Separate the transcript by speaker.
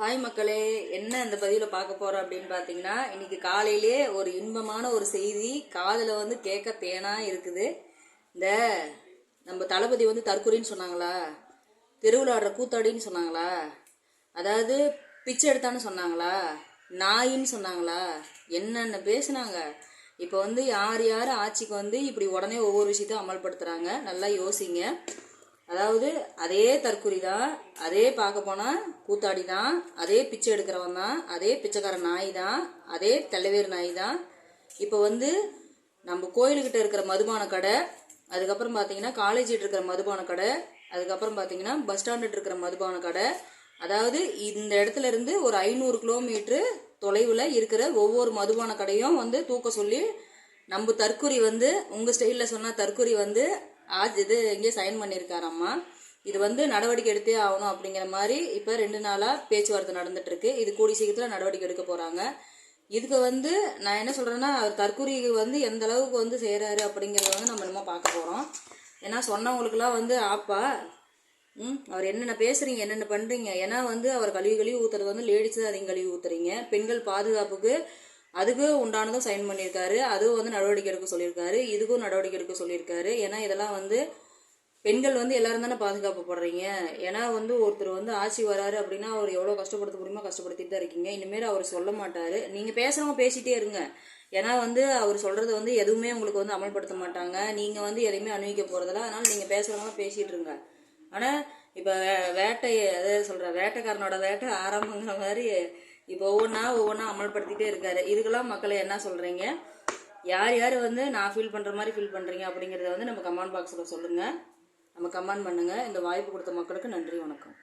Speaker 1: Hi மக்களே, என்ன இந்த பதிவில் பார்க்க போகிறோம் அப்படின்னு பார்த்தீங்கன்னா, இன்னைக்கு காலையிலே ஒரு இன்பமான ஒரு செய்தி காதில் கேட்க தேனா இருக்குது. இந்த நம்ம தளபதி தற்கொலைன்னு சொன்னாங்களா, திருவிழாடுற கூத்தாடின்னு சொன்னாங்களா, அதாவது பிச்சை எடுத்தான்னு சொன்னாங்களா, நாயின்னு சொன்னாங்களா, என்னென்ன பேசுனாங்க. இப்போ யார் யார் ஆட்சிக்கு இப்படி உடனே ஒவ்வொரு விஷயத்தையும் அமல்படுத்துகிறாங்க, நல்லா யோசிங்க. அதாவது அதே தற்குறி தான், அதே பார்க்க போனால் கூத்தாடி தான், அதே பிச்சை எடுக்கிறவன் தான், அதே பிச்சைக்கார நாய் தான், அதே தலைவேறு நாய் தான். இப்போ நம்ம கோயிலுக்கிட்ட இருக்கிற மதுபான கடை, அதுக்கப்புறம் பார்த்தீங்கன்னா காலேஜிட்டு இருக்கிற மதுபான கடை, அதுக்கப்புறம் பார்த்தீங்கன்னா பஸ் ஸ்டாண்டு இருக்கிற மதுபான கடை, அதாவது இந்த இடத்துல இருந்து ஒரு 500 கிலோமீட்டரு தொலைவில் இருக்கிற ஒவ்வொரு மதுபான கடையும் தூக்க சொல்லி நம்ம தற்குறி உங்கள் ஸ்டைலில் சொன்னால் தற்குறி இது எங்கேயோ சைன் பண்ணியிருக்காரம்மா. இது நடவடிக்கை எடுத்தே ஆகணும் அப்படிங்கிற மாதிரி இப்போ 2 நாளாக பேச்சுவார்த்தை நடந்துட்டு இருக்கு. இது கூடி சீக்கிரத்தில் நடவடிக்கை எடுக்க போகிறாங்க. இதுக்கு நான் என்ன சொல்கிறேன்னா, அவர் தற்கொலைக்கு எந்த அளவுக்கு செய்கிறாரு அப்படிங்கிறத நம்ம என்னமோ பார்க்க போகிறோம். ஏன்னா சொன்னவங்களுக்குலாம் ஆப்பா அவர் என்னென்ன பேசுகிறீங்க, என்னென்ன பண்ணுறீங்க. ஏன்னா அவர் கழுவி ஊற்றுறது லேடிஸ் தான் அதிகம் கழுவி ஊற்றுறீங்க. பெண்கள் பாதுகாப்புக்கு அதுக்கு உண்டானதும் சைன் பண்ணியிருக்காரு. அதுவும் நடவடிக்கை எடுக்க சொல்லியிருக்காரு. இதுக்கும் நடவடிக்கை எடுக்க சொல்லியிருக்காரு. ஏன்னா இதெல்லாம் பெண்கள் எல்லாரும் தானே பாதுகாப்பு போடுறீங்க. ஏன்னா ஒருத்தர் ஆட்சி வராரு அப்படின்னா அவர் எவ்வளோ கஷ்டப்படுத்த முடியுமோ கஷ்டப்படுத்திட்டு தான் இருக்கீங்க. இனிமேல் அவர் சொல்ல மாட்டார். நீங்கள் பேசுகிறவங்க பேசிகிட்டே இருங்க. ஏன்னா அவர் சொல்கிறது எதுவுமே உங்களுக்கு அமல்படுத்த மாட்டாங்க. நீங்கள் எதையுமே அணிவிக்க போகிறதில்ல. அதனால் நீங்கள் பேசுகிறவங்களாம் பேசிகிட்டு இருங்க. ஆனால் இப்போ வேட்டை அதாவது சொல்கிற வேட்டைக்காரனோட வேட்டை ஆரம்பங்கிற மாதிரி இப்போ ஒவ்வொன்றா அமல்படுத்திகிட்டே இருக்காரு. இதுக்கெல்லாம் மக்களை என்ன சொல்கிறீங்க? யார் யார் நான் ஃபீல் பண்ணுற மாதிரி ஃபீல் பண்ணுறீங்க அப்படிங்கிறத நம்ம கமெண்ட் பாக்ஸில் சொல்லுங்கள். நம்ம கமெண்ட் பண்ணுங்கள். இந்த வாய்ப்பு கொடுத்த மக்களுக்கு நன்றி, வணக்கம்.